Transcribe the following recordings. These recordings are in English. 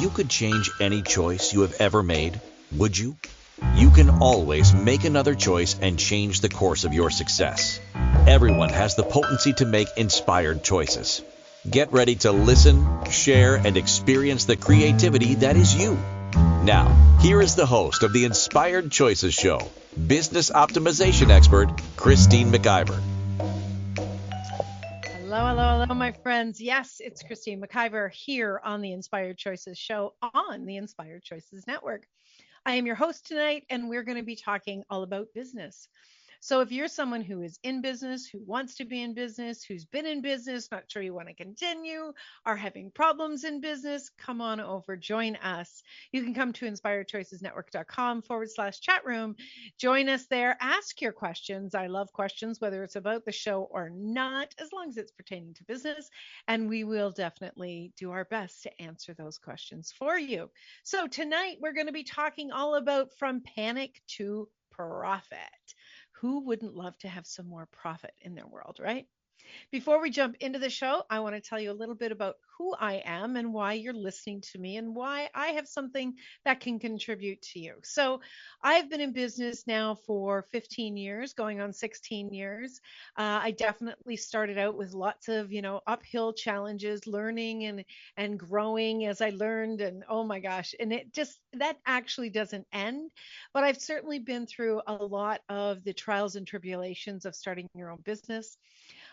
you could change any choice you have ever made, would you? You can always make another choice and change the course of your success. Everyone has the potency to make inspired choices. Get ready to listen, share, and experience the creativity that is you. Now, here is the host of the Inspired Choices Show, business optimization expert, Christine McIver. Hello, my friends. Yes, it's Christine McIver here on the Inspired Choices Show on the Inspired Choices Network. I am your host tonight, and we're going to be talking all about business. So if you're someone who is in business, who wants to be in business, who's been in business, not sure you want to continue, are having problems in business, come on over, join us. You can come to inspiredchoicesnetwork.com/chat room. Join us there. Ask your questions. I love questions, whether it's about the show or not, as long as it's pertaining to business. And we will definitely do our best to answer those questions for you. So tonight we're going to be talking all about from panic to profit. Who wouldn't love to have some more profit in their world, right? Before we jump into the show, I want to tell you a little bit about who I am and why you're listening to me and why I have something that can contribute to you. So, I've been in business now for 15 years, going on 16 years. I definitely started out with lots of, uphill challenges, learning and growing as I learned. And oh my gosh, and it just that actually doesn't end. But I've certainly been through a lot of the trials and tribulations of starting your own business.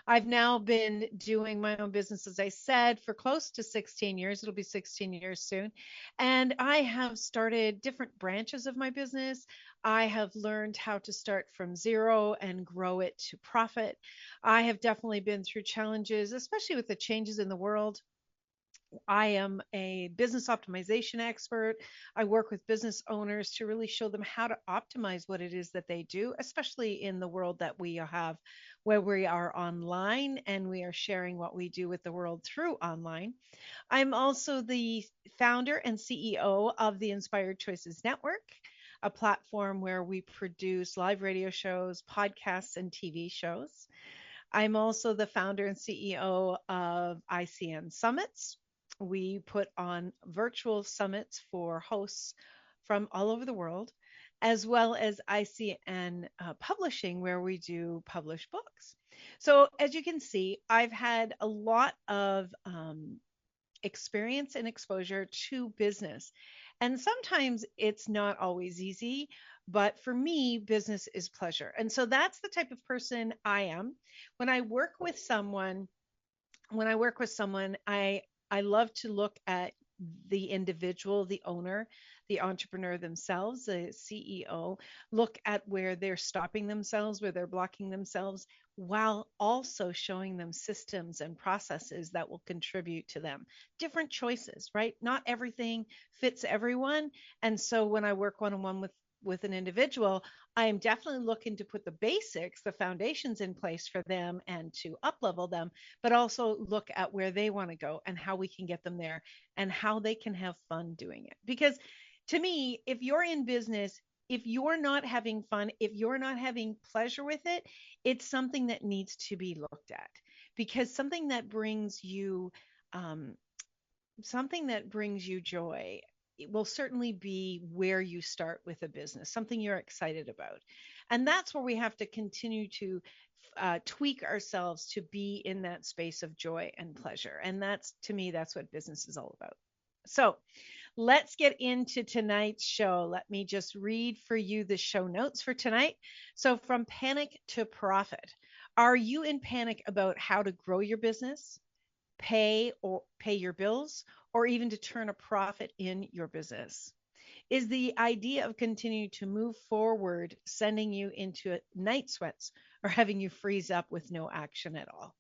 I've now been doing my own business, as I said, for close to 16 years. It'll be 16 years soon. And I have started different branches of my business. I have learned how to start from zero and grow it to profit. I have definitely been through challenges, especially with the changes in the world. I am a business optimization expert. I work with business owners to really show them how to optimize what it is that they do, especially in the world that we have where we are online and we are sharing what we do with the world through online. I'm also the founder and CEO of the Inspired Choices Network, a platform where we produce live radio shows, podcasts, and TV shows. I'm also the founder and CEO of ICN Summits. We put on virtual summits for hosts from all over the world, as well as ICN Publishing, where we do publish books. So, as you can see, I've had a lot of experience and exposure to business. And sometimes it's not always easy, but for me, business is pleasure. And so that's the type of person I am. When I work with someone, I love to look at the individual, the owner, the entrepreneur themselves, the CEO, look at where they're stopping themselves, where they're blocking themselves, while also showing them systems and processes that will contribute to them. Different choices, right? Not everything fits everyone. And so when I work one-on-one with an individual, I am definitely looking to put the basics, the foundations in place for them and to up level them, but also look at where they want to go and how we can get them there and how they can have fun doing it. Because to me, if you're in business, if you're not having fun, if you're not having pleasure with it, it's something that needs to be looked at, because um, something that brings you joy, it will certainly be where you start with a business, something you're excited about. And that's where we have to continue to tweak ourselves to be in that space of joy and pleasure. And that's, to me, that's what business is all about. So let's get into tonight's show. Let me just read for you the show notes for tonight. So, from panic to profit. Are you in panic about how to grow your business, pay your bills, or even to turn a profit in your business? Is the idea of continuing to move forward sending you into night sweats or having you freeze up with no action at all?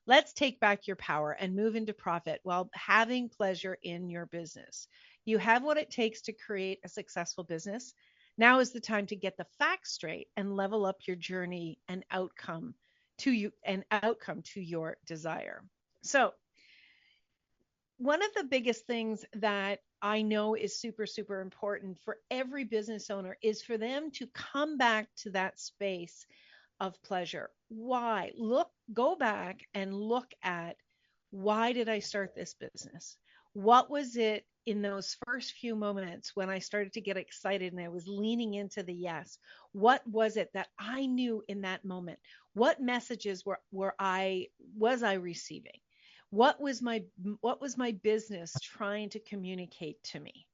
Let's take back your power and move into profit while having pleasure in your business. You have what it takes to create a successful business. Now is the time to get the facts straight and level up your journey and outcome to your desire. So, one of the biggest things that I know is super, super important for every business owner is for them to come back to that space of pleasure. Why? Go back and look at, why did I start this business? What was it in those first few moments when I started to get excited and I was leaning into the yes? What was it that I knew in that moment? What messages were I was I receiving? What was my business trying to communicate to me?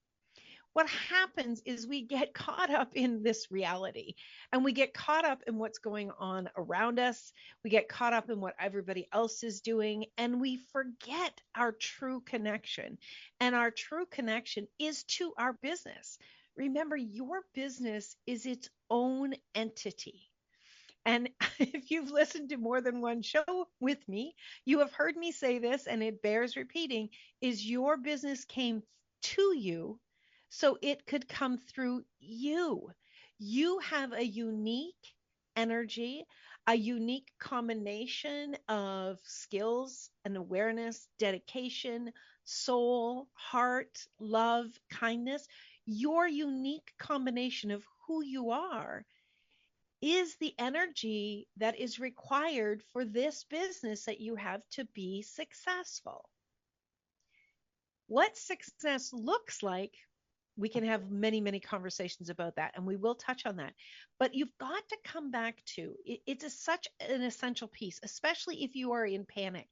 What happens is we get caught up in this reality and we get caught up in what's going on around us. We get caught up in what everybody else is doing and we forget our true connection. And our true connection is to our business. Remember, your business is its own entity. And if you've listened to more than one show with me, you have heard me say this, and it bears repeating, is your business came to you so it could come through you. You have a unique energy, a unique combination of skills and awareness, dedication, soul, heart, love, kindness. Your unique combination of who you are is the energy that is required for this business that you have to be successful. What success looks like, we can have many, many conversations about that, and we will touch on that. But you've got to come back to it's such an essential piece, especially if you are in panic.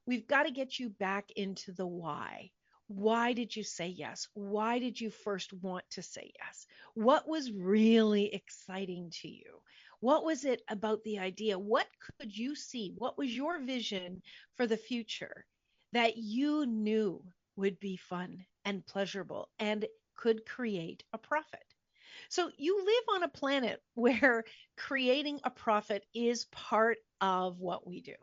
We've got to get you back into the why. Why did you say yes? Why did you first want to say yes? What was really exciting to you? What was it about the idea? What could you see? What was your vision for the future that you knew would be fun and pleasurable and could create a profit? So you live on a planet where creating a profit is part of what we do.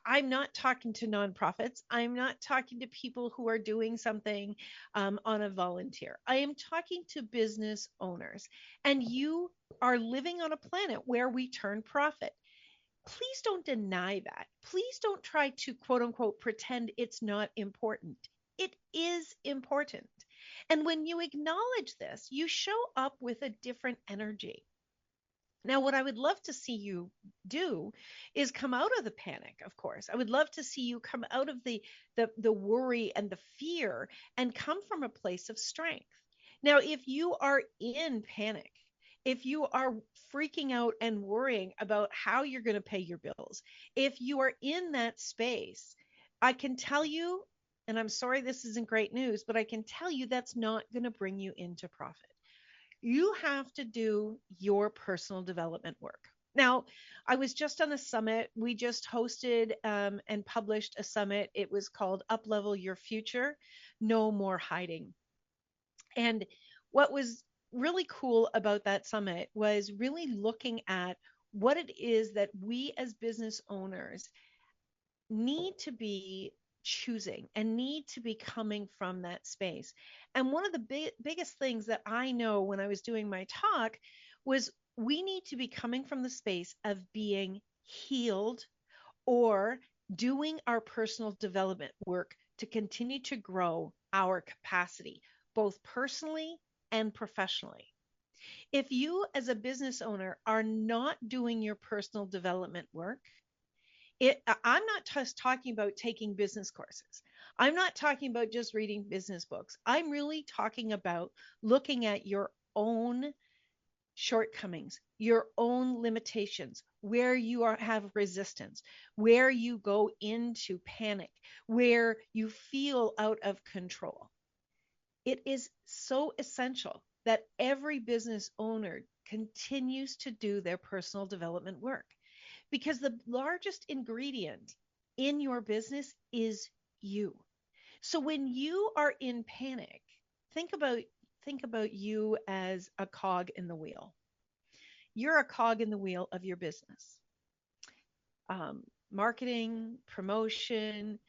I'm not talking to nonprofits. I'm not talking to people who are doing something on a volunteer. I am talking to business owners. And you are living on a planet where we turn profit. Please don't deny that. Please don't try to quote unquote pretend it's not important. It is important. And when you acknowledge this, you show up with a different energy. Now, what I would love to see you do is come out of the panic, of course. I would love to see you come out of the worry and the fear and come from a place of strength. Now, if you are in panic, if you are freaking out and worrying about how you're going to pay your bills, if you are in that space, I can tell you, and I'm sorry this isn't great news, but I can tell you that's not going to bring you into profit. You have to do your personal development work. Now, I was just on a summit. We just hosted and published a summit. It was called Uplevel Your Future, No More Hiding. And what was really cool about that summit was really looking at what it is that we as business owners need to be choosing and need to be coming from that space. And one of the biggest things that I know when I was doing my talk was we need to be coming from the space of being healed or doing our personal development work to continue to grow our capacity, both personally and professionally. If you, as a business owner, are not doing your personal development work, I'm not just talking about taking business courses. I'm not talking about just reading business books. I'm really talking about looking at your own shortcomings, your own limitations, where you have resistance, where you go into panic, where you feel out of control. It is so essential that every business owner continues to do their personal development work, because the largest ingredient in your business is you. So when you are in panic, think about you as a cog in the wheel. You're a cog in the wheel of your business. Marketing, promotion,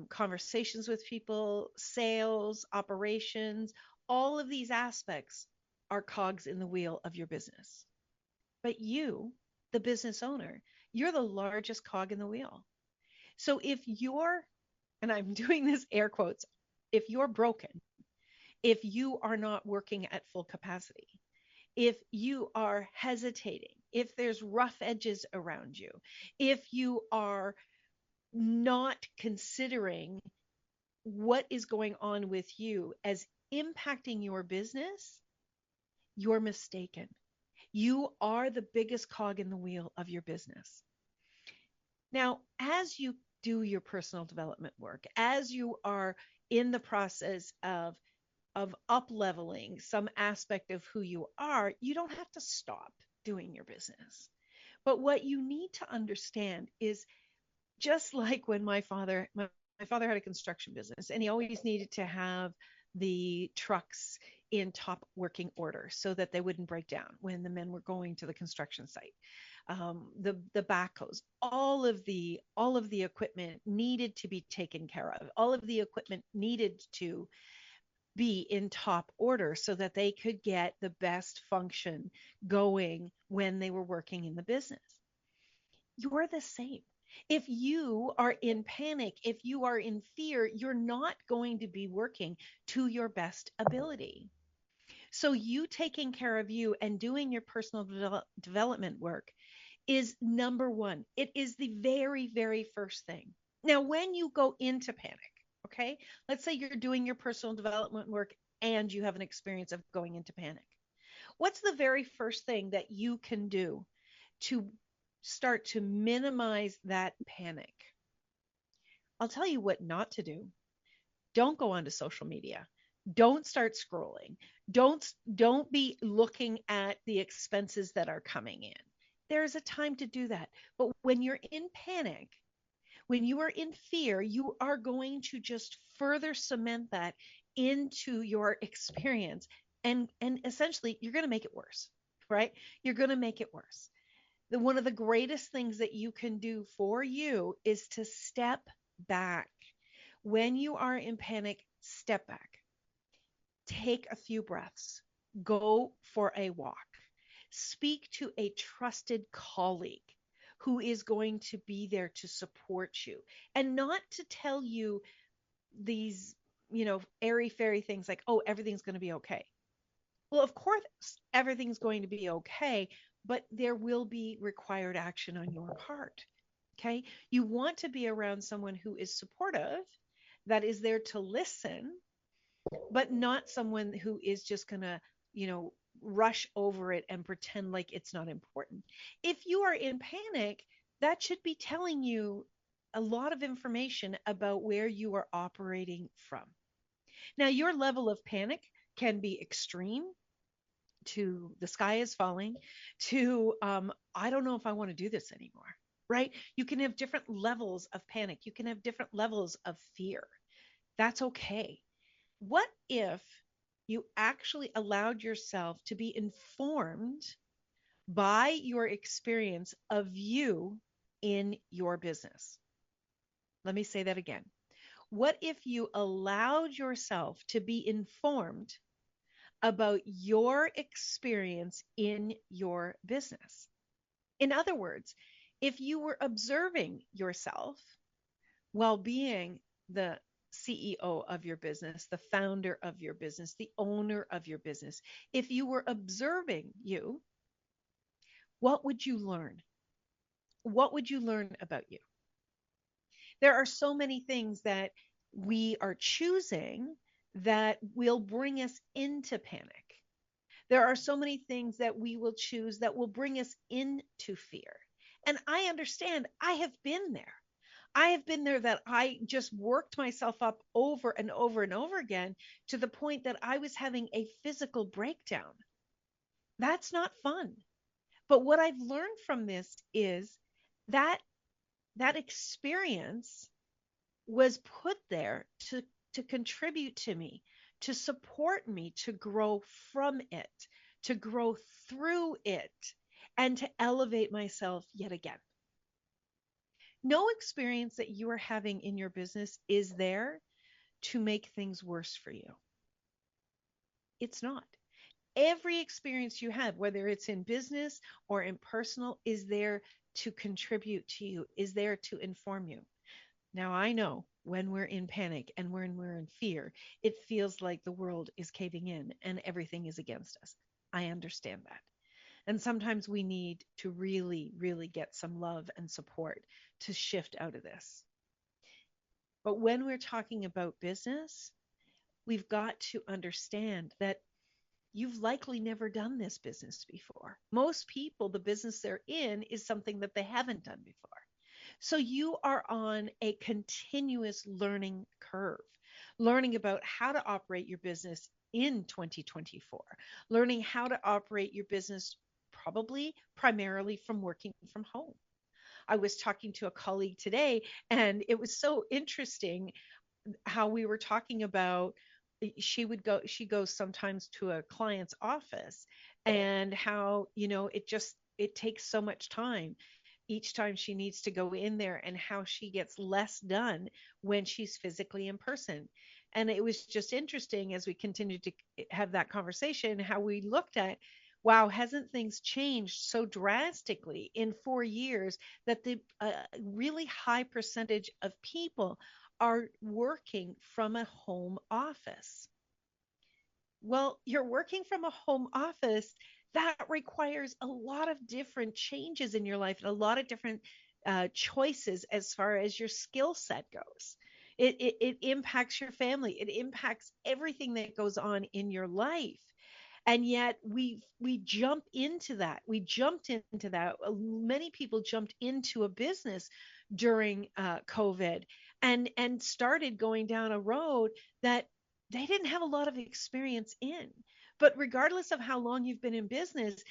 conversations with people, sales, operations, all of these aspects are cogs in the wheel of your business. But you, the business owner, you're the largest cog in the wheel. So if you're, and I'm doing this air quotes, if you're broken, if you are not working at full capacity, if you are hesitating, if there's rough edges around you, if you are not considering what is going on with you as impacting your business, you're mistaken. You are the biggest cog in the wheel of your business. Now, as you do your personal development work, as you are in the process of up leveling some aspect of who you are, you don't have to stop doing your business. But what you need to understand is, just like when my father had a construction business, and he always needed to have the trucks in top working order so that they wouldn't break down when the men were going to the construction site. The backhoes, all of the equipment needed to be taken care of. All of the equipment needed to be in top order so that they could get the best function going when they were working in the business. You're the same. If you are in panic, if you are in fear, you're not going to be working to your best ability. So, you taking care of you and doing your personal development work is number one. It is the very, very first thing. Now, when you go into panic, okay, let's say you're doing your personal development work and you have an experience of going into panic. What's the very first thing that you can do to start to minimize that panic? I'll tell you what not to do. Don't go onto social media. Don't start scrolling. Don't be looking at the expenses that are coming in. There's a time to do that. But when you're in panic, when you are in fear, you are going to just further cement that into your experience, and essentially you're going to make it worse, right? You're going to make it worse. One of the greatest things that you can do for you is to step back. When you are in panic, step back. Take a few breaths. Go for a walk. Speak to a trusted colleague who is going to be there to support you, and not to tell you these, airy fairy things like, oh, everything's going to be okay. Well, of course, everything's going to be okay, but there will be required action on your part. Okay. You want to be around someone who is supportive, that is there to listen, but not someone who is just going to, rush over it and pretend like it's not important. If you are in panic, that should be telling you a lot of information about where you are operating from. Now, your level of panic can be extreme, to the sky is falling, to I don't know if I want to do this anymore, right? You can have different levels of panic. You can have different levels of fear. That's okay. What if you actually allowed yourself to be informed by your experience of you in your business? Let me say that again. What if you allowed yourself to be informed about your experience in your business? In other words, if you were observing yourself while being the CEO of your business, the founder of your business, the owner of your business, if you were observing you, what would you learn? What would you learn about you? There are so many things that we are choosing that will bring us into panic. There are so many things that we will choose that will bring us into fear. And I understand, I have been there. I have been there, that I just worked myself up over and over and over again to the point that I was having a physical breakdown. That's not fun. But what I've learned from this is that that experience was put there to contribute to me, to support me, to grow from it, to grow through it, and to elevate myself yet again. No experience that you are having in your business is there to make things worse for you. It's not. Every experience you have, whether it's in business or in personal, is there to contribute to you, is there to inform you. Now, I know when we're in panic and when we're in fear, it feels like the world is caving in and everything is against us. I understand that. And sometimes we need to really, really get some love and support to shift out of this. But when we're talking about business, we've got to understand that you've likely never done this business before. Most people, the business they're in is something that they haven't done before. So you are on a continuous learning curve, learning about how to operate your business in 2024, learning how to operate your business probably primarily from working from home. I was talking to a colleague today, and it was so interesting how we were talking about she goes sometimes to a client's office, and how, it takes so much time each time she needs to go in there, and how she gets less done when she's physically in person. And it was just interesting as we continued to have that conversation, how we looked at, wow, hasn't things changed so drastically in 4 years that the really high percentage of people are working from a home office? Well, you're working from a home office, that requires a lot of different changes in your life and a lot of different choices as far as your skill set goes. It impacts your family. It impacts everything that goes on in your life. And yet we jump into that. We jumped into that. Many people jumped into a business during COVID, and started going down a road that they didn't have a lot of experience in. But regardless of how long you've been in business,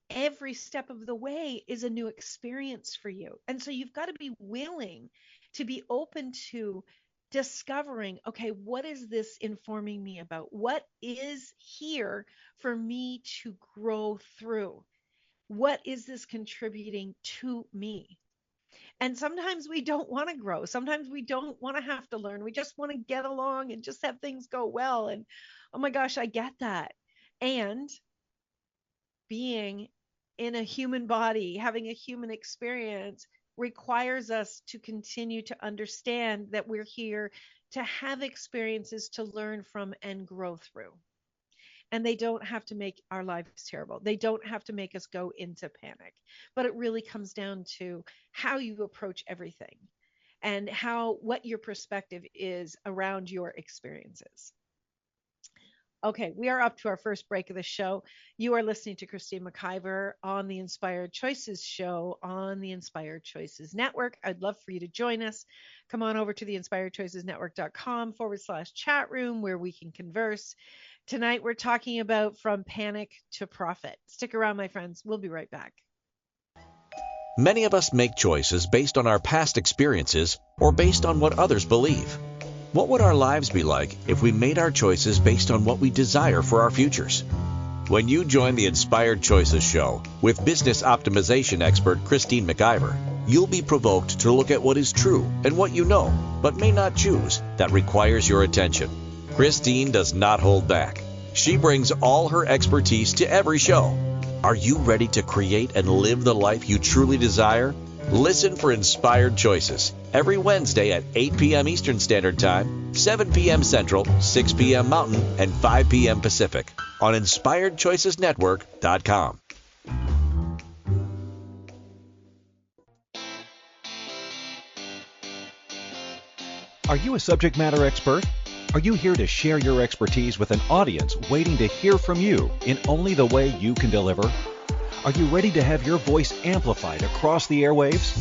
every step of the way is a new experience for you. And so you've got to be willing to be open to discovering, okay, what is this informing me about? What is here for me to grow through? What is this contributing to me? And sometimes we don't want to grow. Sometimes we don't want to have to learn. We just want to get along and just have things go well. And oh my gosh, I get that. And being in a human body, having a human experience, requires us to continue to understand that we're here to have experiences to learn from and grow through. And they don't have to make our lives terrible. They don't have to make us go into panic. But it really comes down to how you approach everything, and what your perspective is around your experiences. Okay, we are up to our first break of the show. You are listening to Christine McIver on the Inspired Choices show on the Inspired Choices Network. I'd love for you to join us. Come on over to the inspiredchoicesnetwork.com/chat room, where we can converse. Tonight, we're talking about from panic to profit. Stick around, my friends. We'll be right back. Many of us make choices based on our past experiences or based on what others believe. What would our lives be like if we made our choices based on what we desire for our futures? When you join the Inspired Choices show with business optimization expert Christine McIver, you'll be provoked to look at what is true and what you know, but may not choose, that requires your attention. Christine does not hold back. She brings all her expertise to every show. Are you ready to create and live the life you truly desire? Listen for Inspired Choices every Wednesday at 8 p.m. Eastern Standard Time, 7 p.m. Central, 6 p.m. Mountain, and 5 p.m. Pacific on InspiredChoicesNetwork.com. Are you a subject matter expert? Are you here to share your expertise with an audience waiting to hear from you in only the way you can deliver? Are you ready to have your voice amplified across the airwaves?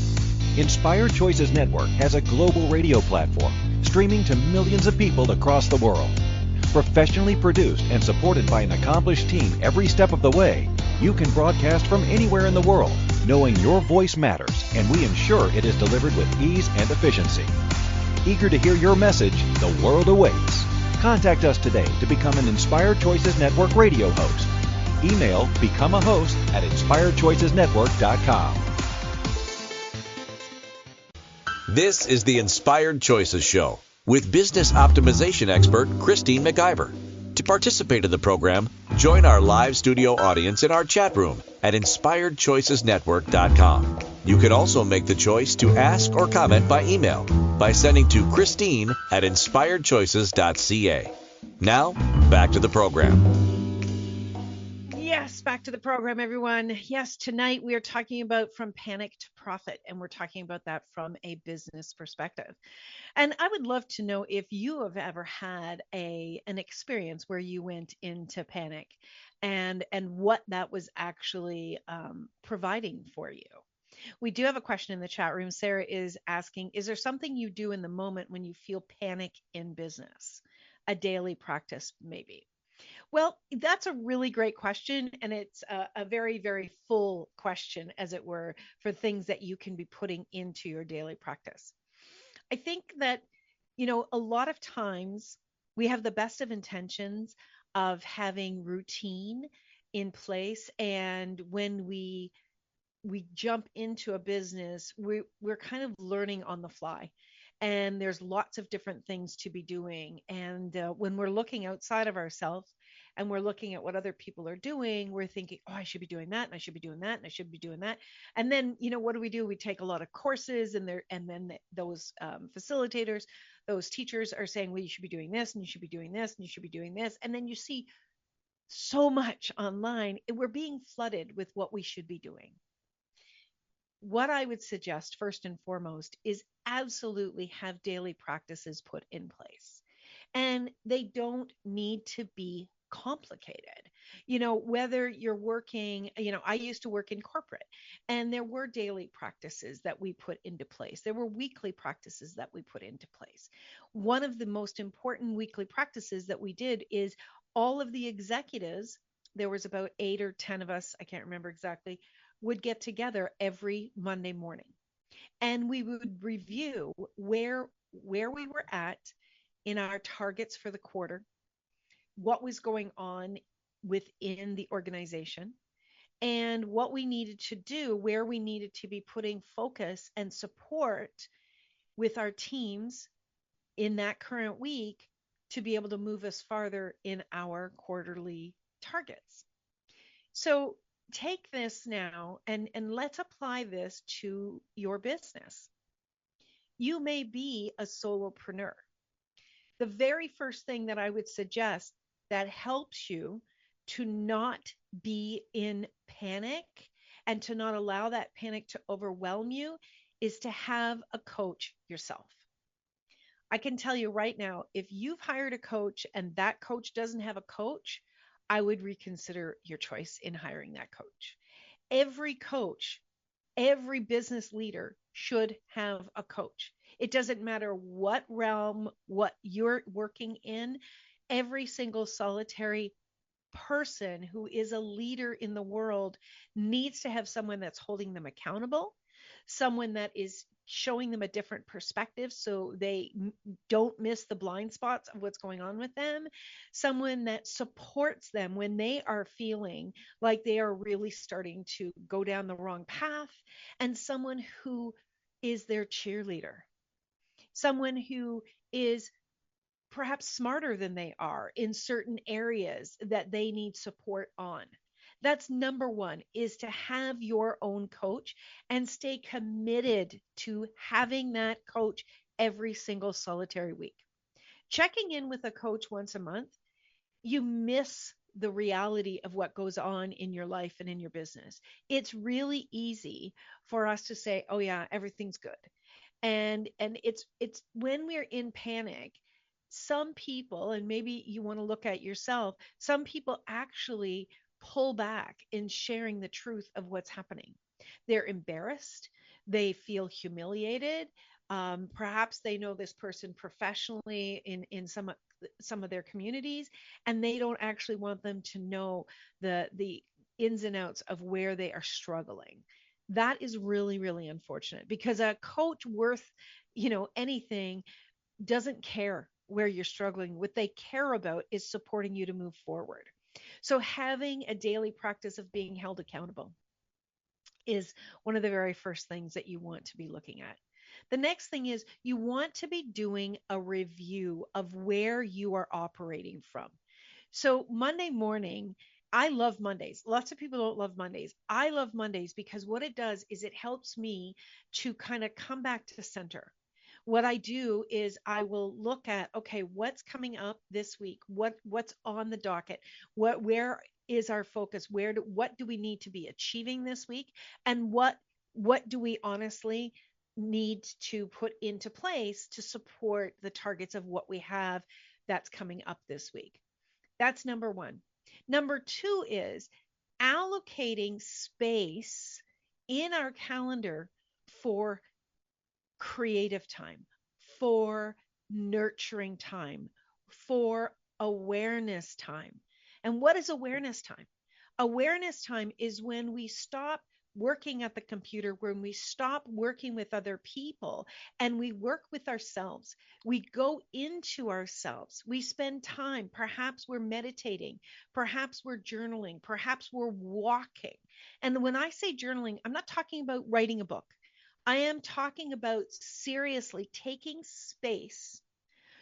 Inspired Choices Network has a global radio platform streaming to millions of people across the world. Professionally produced and supported by an accomplished team every step of the way, you can broadcast from anywhere in the world, knowing your voice matters, and we ensure it is delivered with ease and efficiency. Eager to hear your message, the world awaits. Contact us today to become an Inspired Choices Network radio host. Email becomeahost@inspiredchoicesnetwork.com. This is the Inspired Choices show with business optimization expert Christine McIver. To participate in the program, join our live studio audience in our chat room at inspiredchoicesnetwork.com. You can also make the choice to ask or comment by email by sending to Christine@inspiredchoices.ca. Now, back to the program. Yes, Yes, back to the program, everyone. Yes, tonight we are talking about from panic to profit, and we're talking about that from a business perspective. And I would love to know if you have ever had an experience where you went into panic, and what that was actually providing for you. We do have a question in the chat room. Sarah is asking, is there something you do in the moment when you feel panic in business? A daily practice, maybe. Well, that's a really great question. And it's a very, very full question, as it were, for things that you can be putting into your daily practice. I think that, a lot of times we have the best of intentions of having routine in place. And when we jump into a business, we're kind of learning on the fly. And there's lots of different things to be doing. And when we're looking outside of ourselves and we're looking at what other people are doing, we're thinking, oh, I should be doing that, and I should be doing that, and I should be doing that. And then, what do? We take a lot of courses, and then those facilitators, those teachers are saying, well, you should be doing this, and you should be doing this, and you should be doing this. And then you see so much online. We're being flooded with what we should be doing. What I would suggest first and foremost is absolutely have daily practices put in place. And they don't need to be complicated. Whether you're working, I used to work in corporate, and there were daily practices that we put into place. There were weekly practices that we put into place. One of the most important weekly practices that we did is all of the executives, there was about 8 or 10 of us, I can't remember exactly, would get together every Monday morning, and we would review where we were at in our targets for the quarter, what was going on within the organization, and what we needed to do, where we needed to be putting focus and support with our teams in that current week to be able to move us farther in our quarterly targets. So take this now and let's apply this to your business. You may be a solopreneur. The very first thing that I would suggest that helps you to not be in panic and to not allow that panic to overwhelm you is to have a coach yourself. I can tell you right now, if you've hired a coach and that coach doesn't have a coach, I would reconsider your choice in hiring that coach. Every coach, every business leader should have a coach. It doesn't matter what realm, what you're working in. Every single solitary person who is a leader in the world needs to have someone that's holding them accountable, someone that is showing them a different perspective so they don't miss the blind spots of what's going on with them, someone that supports them when they are feeling like they are really starting to go down the wrong path, and someone who is their cheerleader, someone who is perhaps smarter than they are in certain areas that they need support on. That's number one, is to have your own coach and stay committed to having that coach every single solitary week. Checking in with a coach once a month, you miss the reality of what goes on in your life and in your business. It's really easy for us to say, "Oh yeah, everything's good." And it's when we're in panic, some people, and maybe you want to look at yourself, some people actually pull back in sharing the truth of what's happening. They're embarrassed, they feel humiliated. Perhaps they know this person professionally in some of their communities, and they don't actually want them to know the ins and outs of where they are struggling. That is really, really unfortunate, because a coach worth, anything, doesn't care where you're struggling. What they care about is supporting you to move forward. So having a daily practice of being held accountable is one of the very first things that you want to be looking at. The next thing is you want to be doing a review of where you are operating from. So Monday morning, I love Mondays. Lots of people don't love Mondays. I love Mondays because what it does is it helps me to kind of come back to center. what I do is I will look at, okay, what's coming up this week? What's on the docket? Where is our focus? What do we need to be achieving this week? And what do we honestly need to put into place to support the targets of what we have that's coming up this week? That's number one. Number two is allocating space in our calendar for creative time, for nurturing time, for awareness time. And what is awareness time? Awareness time is when we stop working at the computer, when we stop working with other people and we work with ourselves. We go into ourselves. We spend time. Perhaps we're meditating. Perhaps we're journaling. Perhaps we're walking. And when I say journaling, I'm not talking about writing a book. I am talking about seriously taking space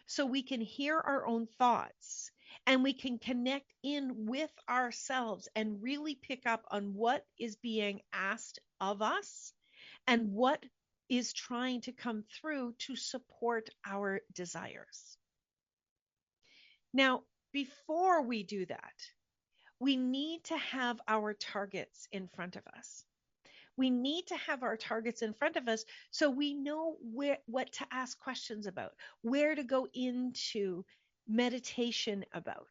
so we can hear our own thoughts and we can connect in with ourselves and really pick up on what is being asked of us and what is trying to come through to support our desires. Now, before we do that, we need to have our targets in front of us. We need to have our targets in front of us so we know what to ask questions about, where to go into meditation about.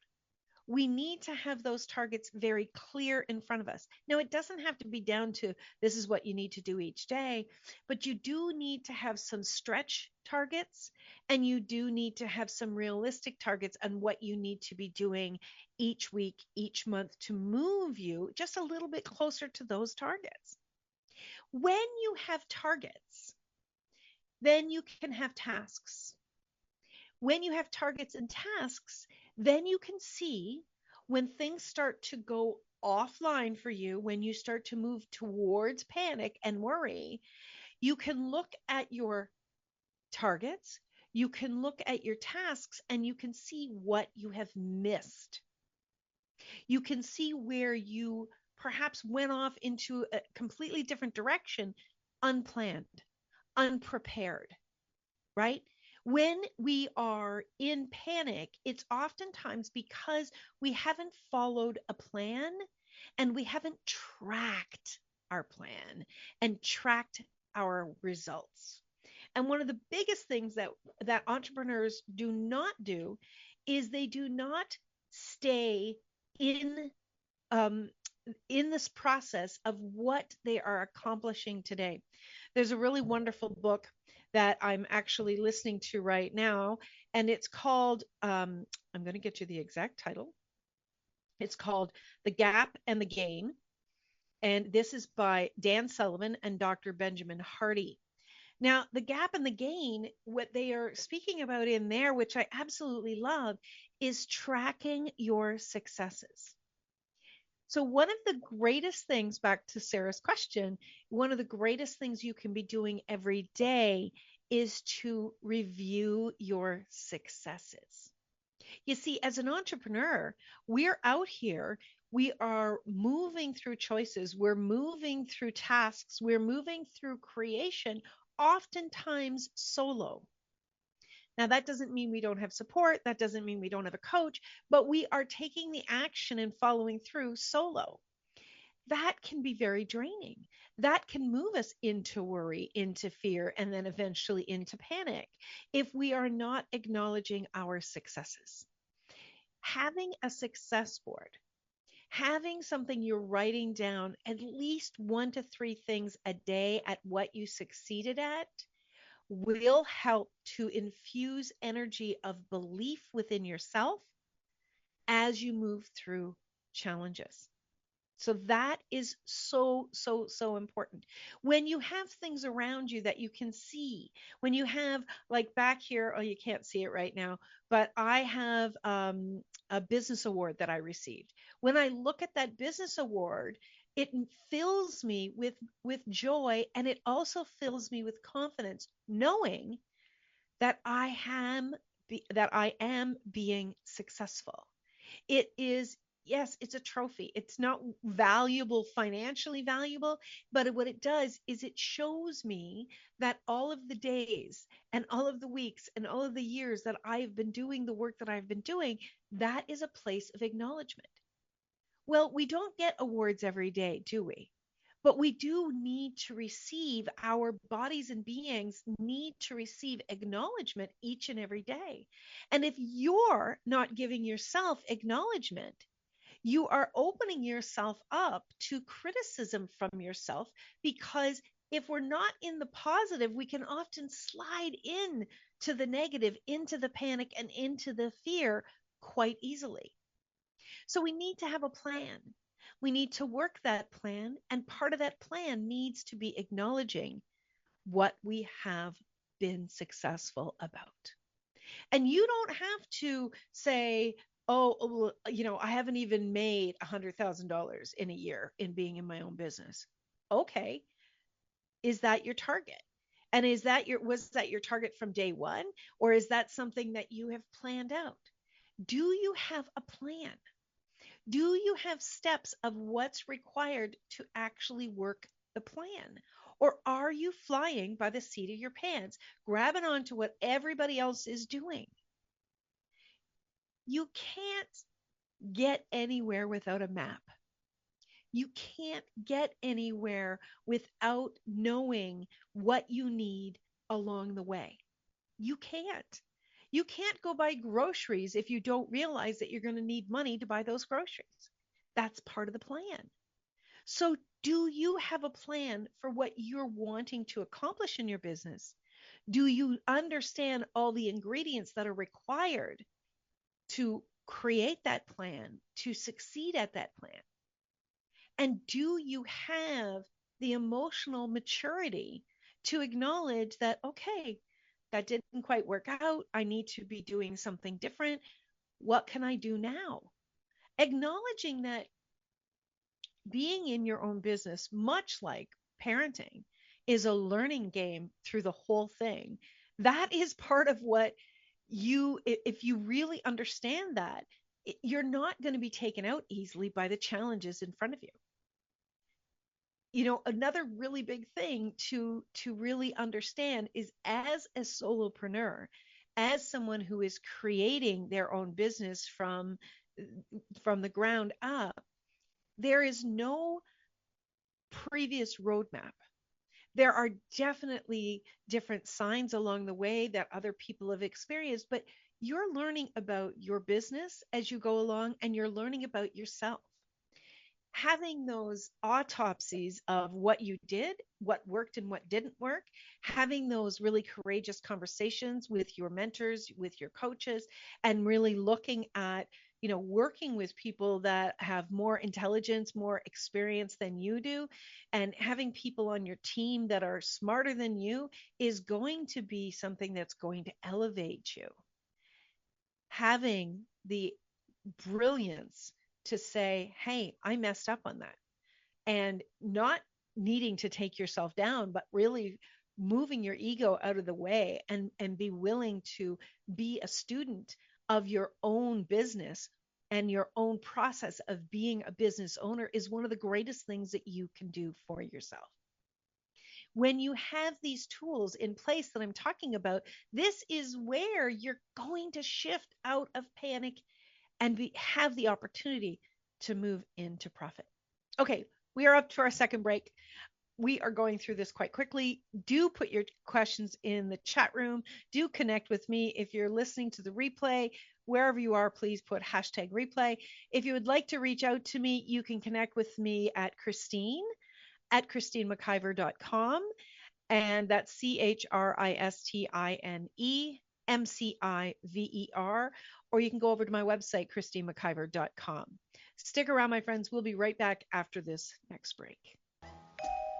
We need to have those targets very clear in front of us. Now, it doesn't have to be down to this is what you need to do each day, but you do need to have some stretch targets and you do need to have some realistic targets on what you need to be doing each week, each month to move you just a little bit closer to those targets. When you have targets, then you can have tasks. When you have targets and tasks, then you can see when things start to go offline for you, when you start to move towards panic and worry, you can look at your targets, you can look at your tasks, and you can see what you have missed. You can see where you perhaps went off into a completely different direction, unplanned, unprepared, right? When we are in panic, it's oftentimes because we haven't followed a plan and we haven't tracked our plan and tracked our results. And one of the biggest things that entrepreneurs do not do is they do not stay in um, in this process of what they are accomplishing today. There's a really wonderful book that I'm actually listening to right now, and it's called, I'm going to get you the exact title. It's called The Gap and the Gain. And this is by Dan Sullivan and Dr. Benjamin Hardy. Now, the gap and the gain, what they are speaking about in there, which I absolutely love, is tracking your successes. So one of the greatest things, back to Sarah's question, one of the greatest things you can be doing every day is to review your successes. You see, as an entrepreneur, we're out here, we are moving through choices, we're moving through tasks, we're moving through creation, oftentimes solo. Now, that doesn't mean we don't have support. That doesn't mean we don't have a coach, but we are taking the action and following through solo. That can be very draining. That can move us into worry, into fear, and then eventually into panic if we are not acknowledging our successes. Having a success board, having something you're writing down at least 1 to 3 things a day at what you succeeded at will help to infuse energy of belief within yourself as you move through challenges. So that is so, so, so important. When you have things around you that you can see, when you have, like back here, oh, you can't see it right now, but I have a business award that I received. When I look at that business award, it fills me with joy, and it also fills me with confidence, knowing that I am being successful. It is yes, it's a trophy. It's not valuable, financially valuable, but what it does is it shows me that all of the days and all of the weeks and all of the years that I've been doing the work that I've been doing, that is a place of acknowledgement. Well, we don't get awards every day, do we? But we do need to receive, our bodies and beings need to receive acknowledgement each and every day. And if you're not giving yourself acknowledgement, you are opening yourself up to criticism from yourself, because if we're not in the positive, we can often slide in to the negative, into the panic and into the fear quite easily. So we need to have a plan. We need to work that plan. And part of that plan needs to be acknowledging what we have been successful about. And you don't have to say, oh, I haven't even made $100,000 in a year in being in my own business. Okay. Is that your target? And was that your target from day one? Or is that something that you have planned out? Do you have a plan? Do you have steps of what's required to actually work the plan? Or are you flying by the seat of your pants, grabbing onto what everybody else is doing? You can't get anywhere without a map. You can't get anywhere without knowing what you need along the way. You can't. You can't go buy groceries if you don't realize that you're going to need money to buy those groceries. That's part of the plan. So, do you have a plan for what you're wanting to accomplish in your business? Do you understand all the ingredients that are required to create that plan, to succeed at that plan? And do you have the emotional maturity to acknowledge that, okay, that didn't quite work out. I need to be doing something different. What can I do now? Acknowledging that being in your own business, much like parenting, is a learning game through the whole thing. That is part of what if you really understand that, you're not going to be taken out easily by the challenges in front of you. Another really big thing to really understand is, as a solopreneur, as someone who is creating their own business from the ground up, there is no previous roadmap. There are definitely different signs along the way that other people have experienced, but you're learning about your business as you go along, and you're learning about yourself. Having those autopsies of what you did, what worked and what didn't work, having those really courageous conversations with your mentors, with your coaches, and really looking at, working with people that have more intelligence, more experience than you do, and having people on your team that are smarter than you is going to be something that's going to elevate you. Having the brilliance to say, hey, I messed up on that, and not needing to take yourself down, but really moving your ego out of the way and be willing to be a student of your own business and your own process of being a business owner is one of the greatest things that you can do for yourself. When you have these tools in place that I'm talking about, this is where you're going to shift out of panic and have the opportunity to move into profit. Okay, we are up to our second break. We are going through this quite quickly. Do put your questions in the chat room. Do connect with me. If you're listening to the replay, wherever you are, please put #replay. If you would like to reach out to me, you can connect with me at christinemciver.com. And that's ChristineMciver, or you can go over to my website, christinemciver.com. Stick around, my friends. We'll be right back after this next break.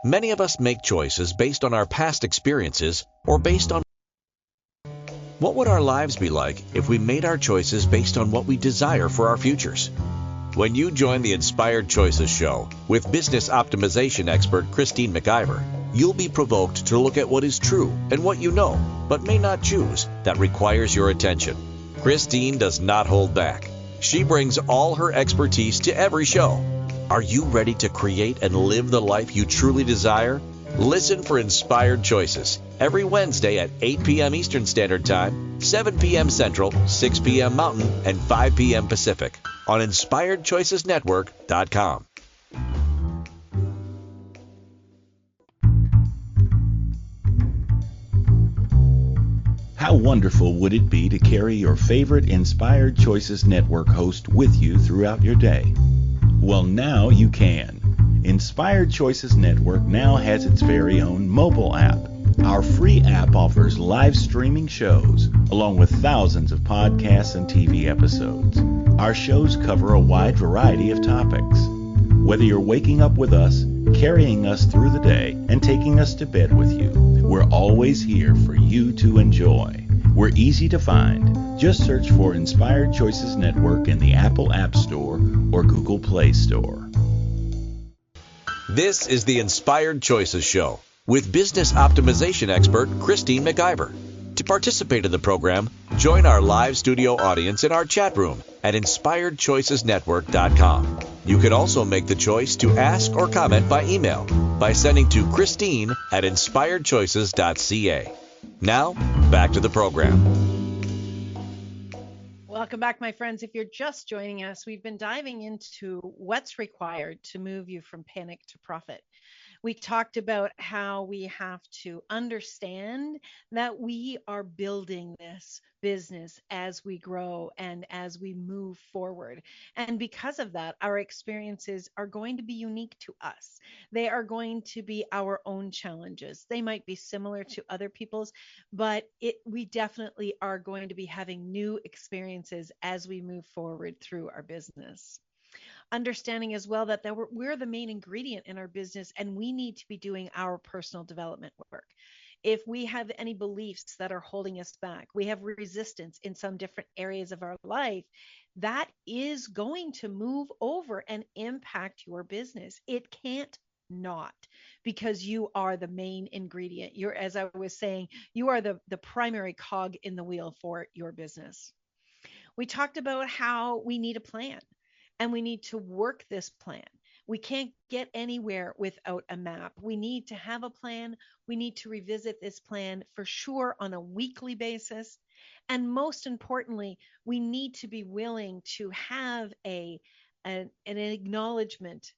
Many of us make choices based on our past experiences or based on what would our lives be like if we made our choices based on what we desire for our futures. When you join the Inspired Choices show with business optimization expert Christine McIver, you'll be provoked to look at what is true and what you know, but may not choose, that requires your attention. Christine does not hold back. She brings all her expertise to every show. Are you ready to create and live the life you truly desire? Listen for Inspired Choices every Wednesday at 8 p.m. Eastern Standard Time, 7 p.m. Central, 6 p.m. Mountain, and 5 p.m. Pacific on InspiredChoicesNetwork.com. How wonderful would it be to carry your favorite Inspired Choices Network host with you throughout your day? Well, now you can. Inspired Choices Network now has its very own mobile app. Our free app offers live streaming shows, along with thousands of podcasts and TV episodes. Our shows cover a wide variety of topics. Whether you're waking up with us, carrying us through the day, and taking us to bed with you, we're always here for you to enjoy. We're easy to find. Just search for Inspired Choices Network in the Apple App Store or Google Play Store. This is the Inspired Choices Show with business optimization expert Christine McIver. To participate in the program, join our live studio audience in our chat room at InspiredChoicesNetwork.com. You can also make the choice to ask or comment by email by sending to Christine at InspiredChoices.ca. Now, back to the program. Welcome back, my friends. If you're just joining us, we've been diving into what's required to move you from panic to profit. We talked about how we have to understand that we are building this business as we grow and as we move forward. And because of that, our experiences are going to be unique to us. They are going to be our own challenges. They might be similar to other people's, but we definitely are going to be having new experiences as we move forward through our business. Understanding as well that we're the main ingredient in our business and we need to be doing our personal development work. If we have any beliefs that are holding us back, we have resistance in some different areas of our life, that is going to move over and impact your business. It can't not, because you are the main ingredient. You're, as I was saying, you are the primary cog in the wheel for your business. We talked about how we need a plan and we need to work this plan. We can't get anywhere without a map. We need to have a plan. We need to revisit this plan for sure on a weekly basis. And most importantly, we need to be willing to have an acknowledgement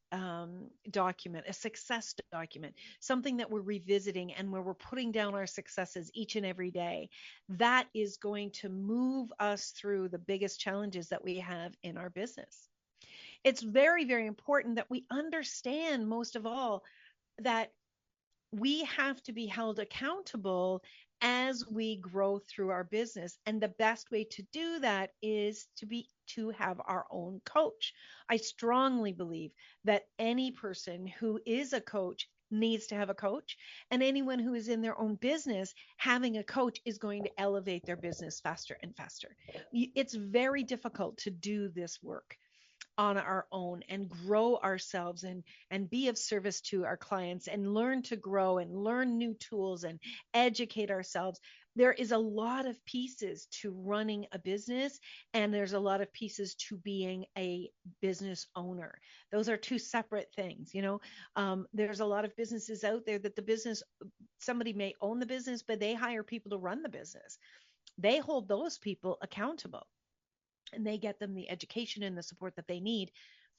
document, a success document, something that we're revisiting and where we're putting down our successes each and every day. That is going to move us through the biggest challenges that we have in our business. It's very, very important that we understand, most of all, that we have to be held accountable as we grow through our business. And the best way to do that is to have our own coach. I strongly believe that any person who is a coach needs to have a coach, and anyone who is in their own business, having a coach is going to elevate their business faster and faster. It's very difficult to do this work on our own and grow ourselves and be of service to our clients and learn to grow and learn new tools and educate ourselves. There is a lot of pieces to running a business, and there's a lot of pieces to being a business owner. Those are two separate things. There's a lot of businesses out there that somebody may own the business, but they hire people to run the business. They hold those people accountable, and they get them the education and the support that they need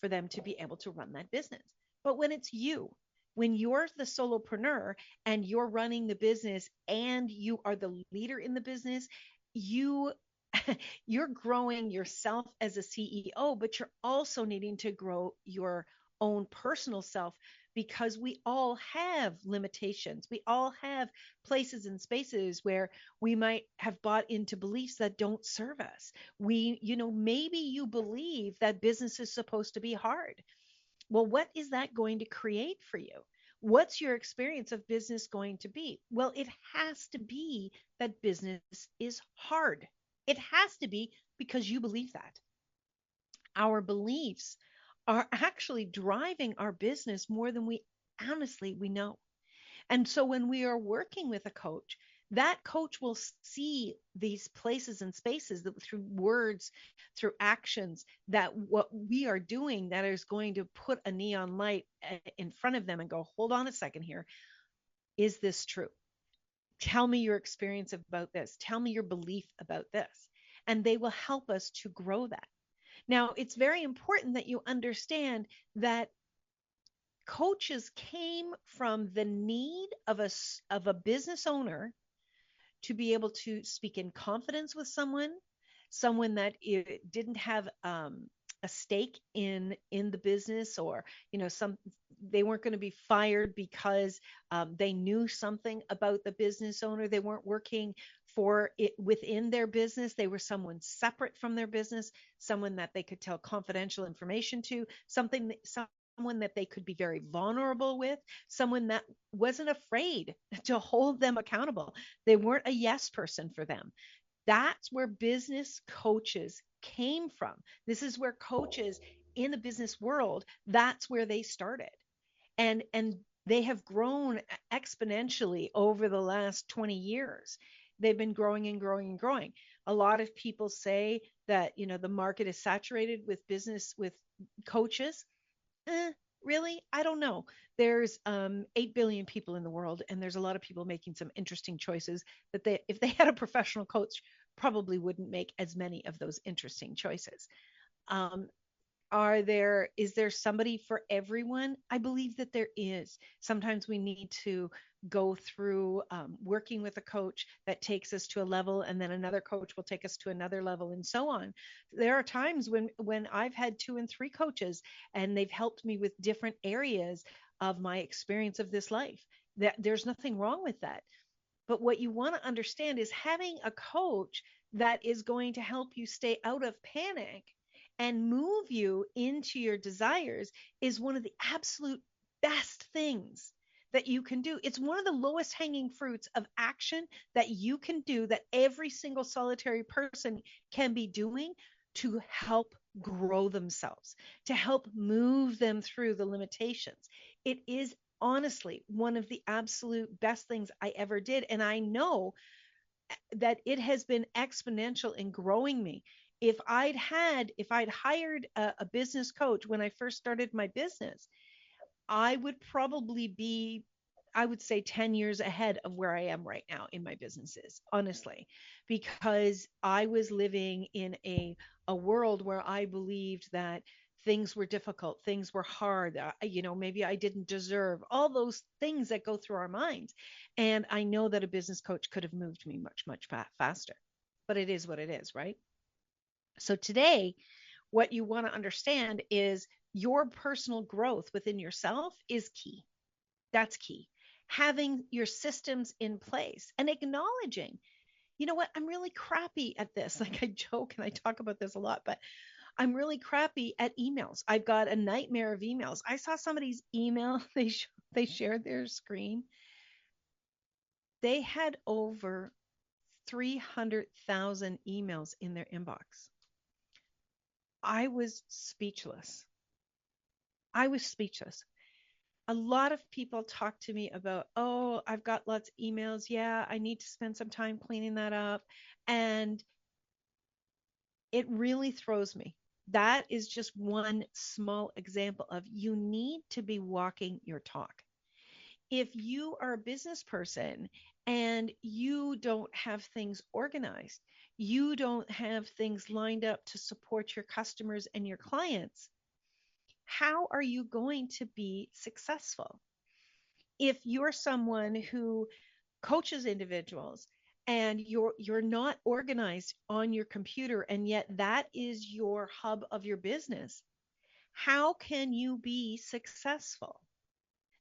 for them to be able to run that business. But when it's you, when you're the solopreneur and you're running the business and you are the leader in the business, you're growing yourself as a CEO, but you're also needing to grow your own personal self, because we all have limitations. We all have places and spaces where we might have bought into beliefs that don't serve us. Maybe you believe that business is supposed to be hard. Well, what is that going to create for you? What's your experience of business going to be? Well, it has to be that business is hard. It has to be, because you believe that. Our beliefs are actually driving our business more than we know. And so when we are working with a coach, That coach will see these places and spaces that through words, through actions, that what we are doing that is going to put a neon light in front of them and go, hold on a second here. Is this true? Tell me your experience about this. Tell me your belief about this. And they will help us to grow that. Now, it's very important that you understand that coaches came from the need of a business owner to be able to speak in confidence with someone that didn't have a stake in the business, or they weren't going to be fired because they knew something about the business owner. They weren't working for it within their business. They were someone separate from their business, someone that they could tell confidential information to, someone that they could be very vulnerable with, someone that wasn't afraid to hold them accountable. They weren't a yes person for them. That's where business coaches came from. This is where coaches in the business world, that's where they started. And they have grown exponentially over the last 20 years. They've been growing and growing and growing. A lot of people say that, the market is saturated with business with coaches. Really? I don't know. There's 8 billion people in the world, and there's a lot of people making some interesting choices that if they had a professional coach, probably wouldn't make as many of those interesting choices. Um, is there somebody for everyone? I believe that there is. Sometimes we need to go through working with a coach that takes us to a level, and then another coach will take us to another level, and so on. There are times when I've had 2 and 3 coaches, and they've helped me with different areas of my experience of this life. That there's nothing wrong with that. But what you want to understand is having a coach that is going to help you stay out of panic and move you into your desires is one of the absolute best things that you can do. It's one of the lowest hanging fruits of action that you can do, that every single solitary person can be doing to help grow themselves, to help move them through the limitations. It is honestly one of the absolute best things I ever did. And I know that it has been exponential in growing me. If I'd hired a business coach when I first started my business, I would probably be, I would say, 10 years ahead of where I am right now in my businesses, honestly, because I was living in a world where I believed that things were difficult, things were hard, maybe I didn't deserve all those things that go through our minds. And I know that a business coach could have moved me much, much faster, but it is what it is, right? So today, what you want to understand is your personal growth within yourself is key. That's key. Having your systems in place and acknowledging, you know what, I'm really crappy at this. Like, I joke and I talk about this a lot, but I'm really crappy at emails. I've got a nightmare of emails. I saw somebody's email, they shared their screen. They had over 300,000 emails in their inbox. I was speechless. I was speechless. A lot of people talk to me about, oh, I've got lots of emails. Yeah, I need to spend some time cleaning that up. And it really throws me. That is just one small example of, you need to be walking your talk. If you are a business person and you don't have things organized, you don't have things lined up to support your customers and your clients, how are you going to be successful? If you're someone who coaches individuals and you're not organized on your computer, and yet that is your hub of your business, how can you be successful?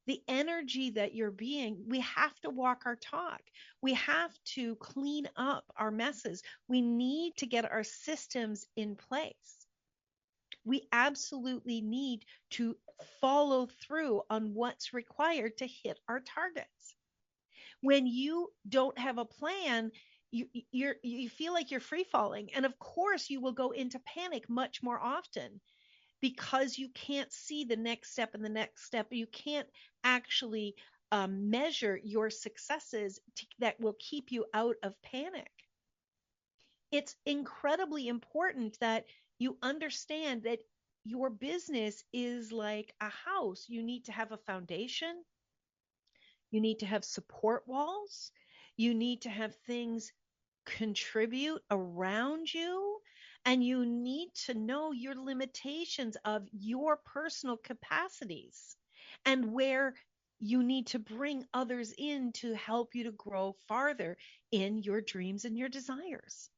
The energy that you're being, we have to walk our talk. We have to clean up our messes. We need to get our systems in place. We absolutely need to follow through on what's required to hit our targets. When you don't have a plan, you feel like you're free falling, and of course you will go into panic much more often, because you can't see the next step and the next step. You can't actually measure your successes that will keep you out of panic. It's incredibly important that you understand that your business is like a house. You need to have a foundation. You need to have support walls. You need to have things contribute around you. And you need to know your limitations of your personal capacities and where you need to bring others in to help you to grow farther in your dreams and your desires.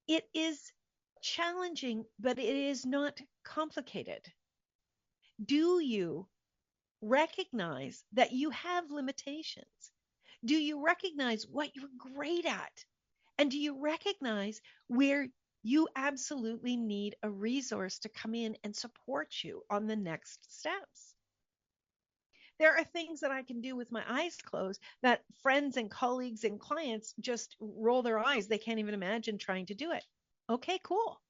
It is challenging, but it is not complicated. Do you recognize that you have limitations? Do you recognize what you're great at? And do you recognize where you absolutely need a resource to come in and support you on the next steps? There are things that I can do with my eyes closed that friends and colleagues and clients just roll their eyes. They can't even imagine trying to do it. Okay, cool.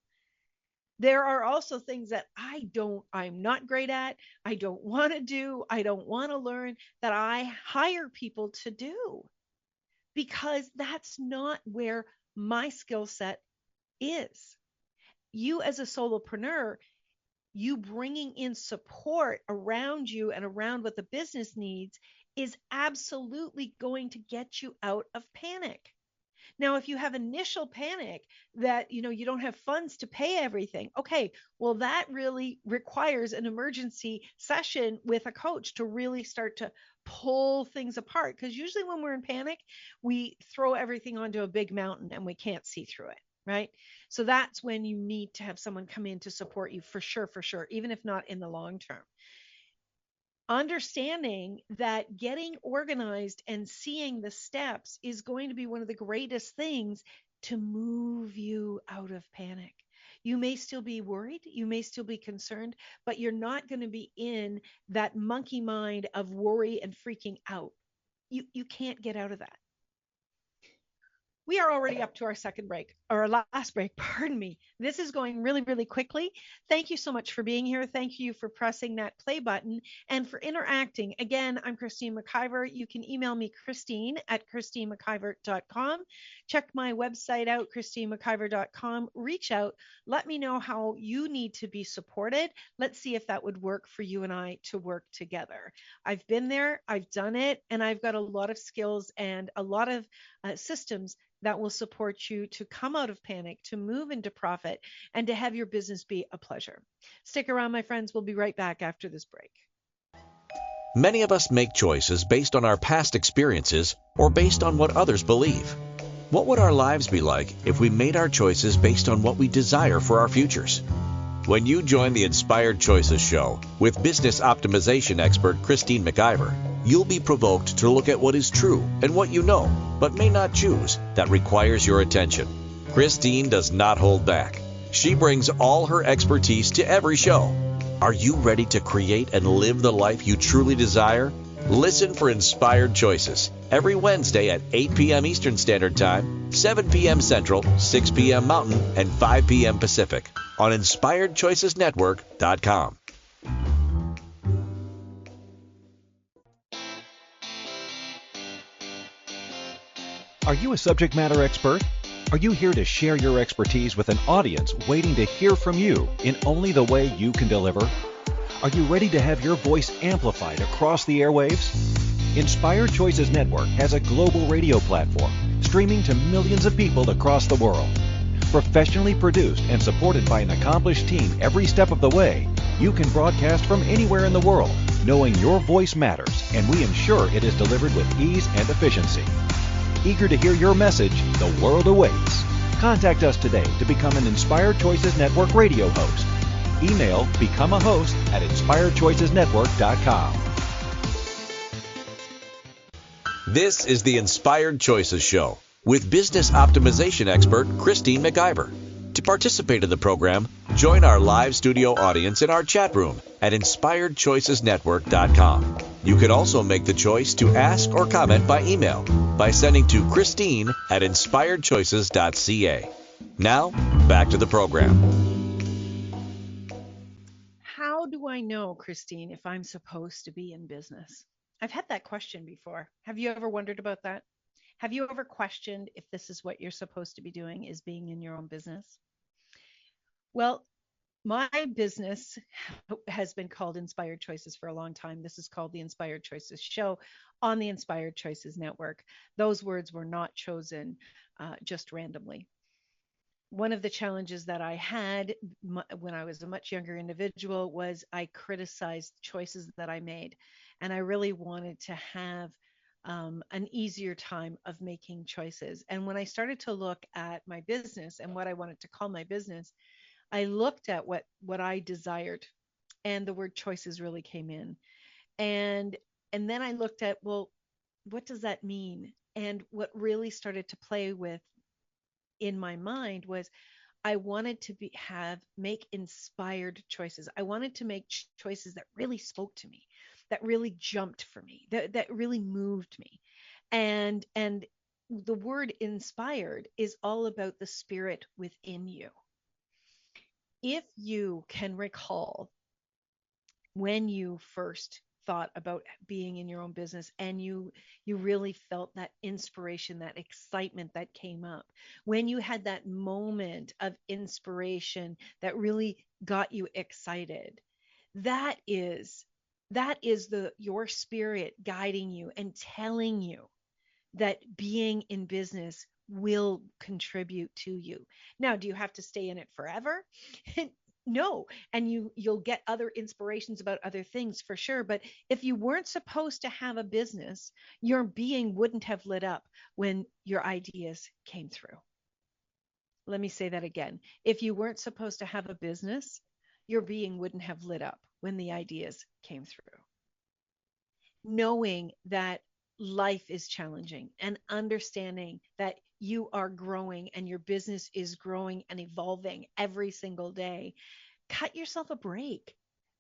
There are also things that I'm not great at, I don't want to do, I don't want to learn, that I hire people to do because that's not where my skill set is. You as a solopreneur, you bringing in support around you and around what the business needs is absolutely going to get you out of panic. Now, if you have initial panic that you don't have funds to pay everything, okay, well, that really requires an emergency session with a coach to really start to pull things apart. Because usually when we're in panic, we throw everything onto a big mountain and we can't see through it, right? So that's when you need to have someone come in to support you for sure, even if not in the long term. Understanding that getting organized and seeing the steps is going to be one of the greatest things to move you out of panic. You may still be worried, you may still be concerned, but you're not going to be in that monkey mind of worry and freaking out. You can't get out of that. We are already up to our second break, or our last break, pardon me. This is going really, really quickly. Thank you so much for being here. Thank you for pressing that play button and for interacting. Again, I'm Christine McIver. You can email me, Christine@ChristineMcIver.com. Check my website out, ChristineMcIver.com. Reach out. Let me know how you need to be supported. Let's see if that would work for you and I to work together. I've been there, I've done it, and I've got a lot of skills and a lot of systems that will support you to come out of panic, to move into profit, and to have your business be a pleasure. Stick around, my friends. We'll be right back after this break. Many of us make choices based on our past experiences or based on what others believe. What would our lives be like if we made our choices based on what we desire for our futures? When you join the Inspired Choices show with business optimization expert Christine McIver, you'll be provoked to look at what is true and what you know, but may not choose, that requires your attention. Christine does not hold back. She brings all her expertise to every show. Are you ready to create and live the life you truly desire? Listen for Inspired Choices every Wednesday at 8 p.m. Eastern Standard Time, 7 p.m. Central, 6 p.m. Mountain, and 5 p.m. Pacific on InspiredChoicesNetwork.com. Are you a subject matter expert? Are you here to share your expertise with an audience waiting to hear from you in only the way you can deliver? Are you ready to have your voice amplified across the airwaves? Inspired Choices Network has a global radio platform streaming to millions of people across the world. Professionally produced and supported by an accomplished team every step of the way, you can broadcast from anywhere in the world, knowing your voice matters, and we ensure it is delivered with ease and efficiency. Eager to hear your message, the world awaits. Contact us today to become an Inspired Choices Network radio host. Email become a host at InspiredChoicesNetwork.com. This is the Inspired Choices Show with business optimization expert Christine McIver. To participate in the program, join our live studio audience in our chat room at InspiredChoicesNetwork.com. You can also make the choice to ask or comment by email by sending to Christine@InspiredChoices.ca. Now, back to the program. How do I know, Christine, if I'm supposed to be in business? I've had that question before. Have you ever wondered about that? Have you ever questioned if this is what you're supposed to be doing, is being in your own business? Well, my business has been called Inspired Choices for a long time. This is called the Inspired Choices Show on the Inspired Choices Network. Those words were not chosen just randomly. One of the challenges that I had when I was a much younger individual was I criticized choices that I made. And I really wanted to have an easier time of making choices. And when I started to look at my business and what I wanted to call my business, I looked at what I desired, and the word choices really came in. And and then I looked at, well, what does that mean? And what really started to play with in my mind was I wanted to make inspired choices. I wanted to make choices that really spoke to me, that really jumped for me, that really moved me. And the word inspired is all about the spirit within you. If you can recall when you first thought about being in your own business and you really felt that inspiration, that excitement that came up, when you had that moment of inspiration that really got you excited, that is the your spirit guiding you and telling you that being in business will contribute to you. Now, do you have to stay in it forever? No, and you'll get other inspirations about other things for sure, but if you weren't supposed to have a business, your being wouldn't have lit up when your ideas came through. Let me say that again. If you weren't supposed to have a business, your being wouldn't have lit up when the ideas came through. Knowing that life is challenging and understanding that you are growing and your business is growing and evolving every single day, cut yourself a break.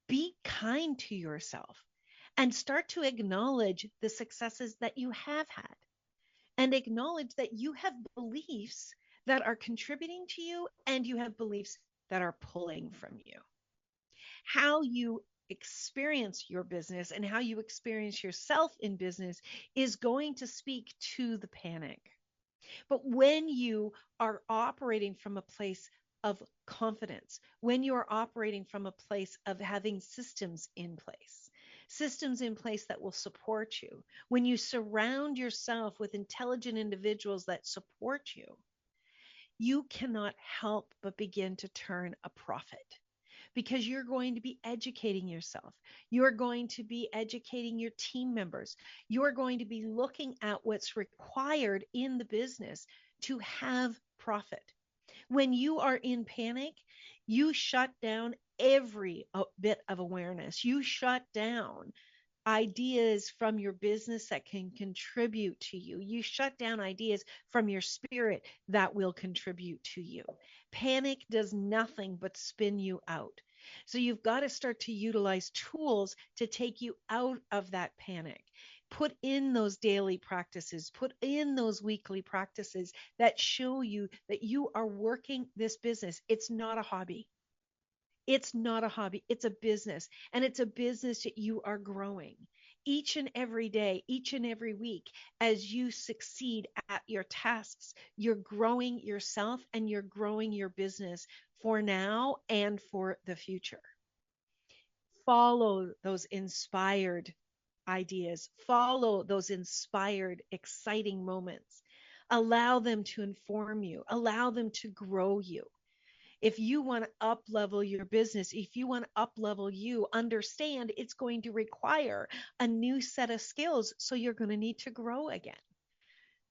Be kind to yourself and start to acknowledge the successes that you have had and acknowledge that you have beliefs that are contributing to you and you have beliefs that are pulling from you. How you experience your business and how you experience yourself in business is going to speak to the panic. But when you are operating from a place of confidence, when you are operating from a place of having systems in place that will support you, when you surround yourself with intelligent individuals that support you, you cannot help but begin to turn a profit because you're going to be educating yourself. You're going to be educating your team members. You're going to be looking at what's required in the business to have profit. When you are in panic, you shut down every bit of awareness. You shut down ideas from your business that can contribute to you. You shut down ideas from your spirit that will contribute to you. Panic does nothing but spin you out. So you've got to start to utilize tools to take you out of that panic. Put in those daily practices, put in those weekly practices that show you that you are working this business. It's not a hobby. It's not a hobby, it's a business, and it's a business that you are growing each and every day, each and every week. As you succeed at your tasks, you're growing yourself and you're growing your business for now and for the future. Follow those inspired ideas, follow those inspired, exciting moments. Allow them to inform you, allow them to grow you. If you want to up level your business, if you want to up level you, understand it's going to require a new set of skills. So you're going to need to grow again.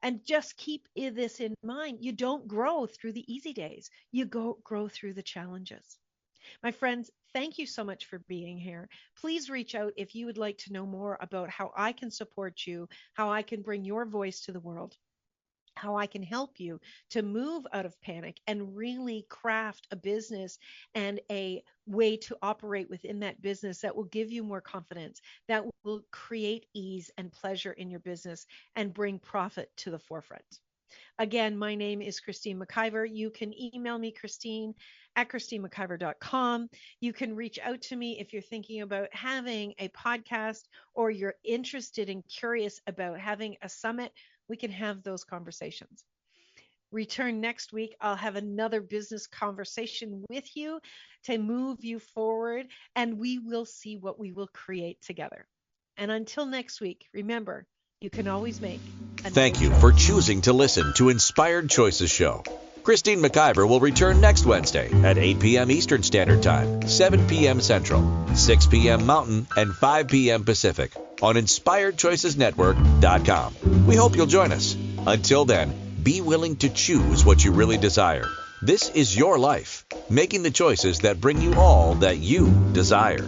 And just keep this in mind. You don't grow through the easy days. You grow through the challenges. My friends, thank you so much for being here. Please reach out if you would like to know more about how I can support you, how I can bring your voice to the world, how I can help you to move out of panic and really craft a business and a way to operate within that business that will give you more confidence, that will create ease and pleasure in your business and bring profit to the forefront. Again, my name is Christine McIver. You can email me, Christine@ChristineMcIver.com. You can reach out to me if you're thinking about having a podcast or you're interested and curious about having a summit. We can have those conversations. Return next week. I'll have another business conversation with you to move you forward, and we will see what we will create together. And until next week, remember, you can always make another Thank you choice. for choosing to listen to Inspired Choices Show. Christine McIver will return next Wednesday at 8 p.m. Eastern Standard Time, 7 p.m. Central, 6 p.m. Mountain, and 5 p.m. Pacific on InspiredChoicesNetwork.com. We hope you'll join us. Until then, be willing to choose what you really desire. This is your life, making the choices that bring you all that you desire.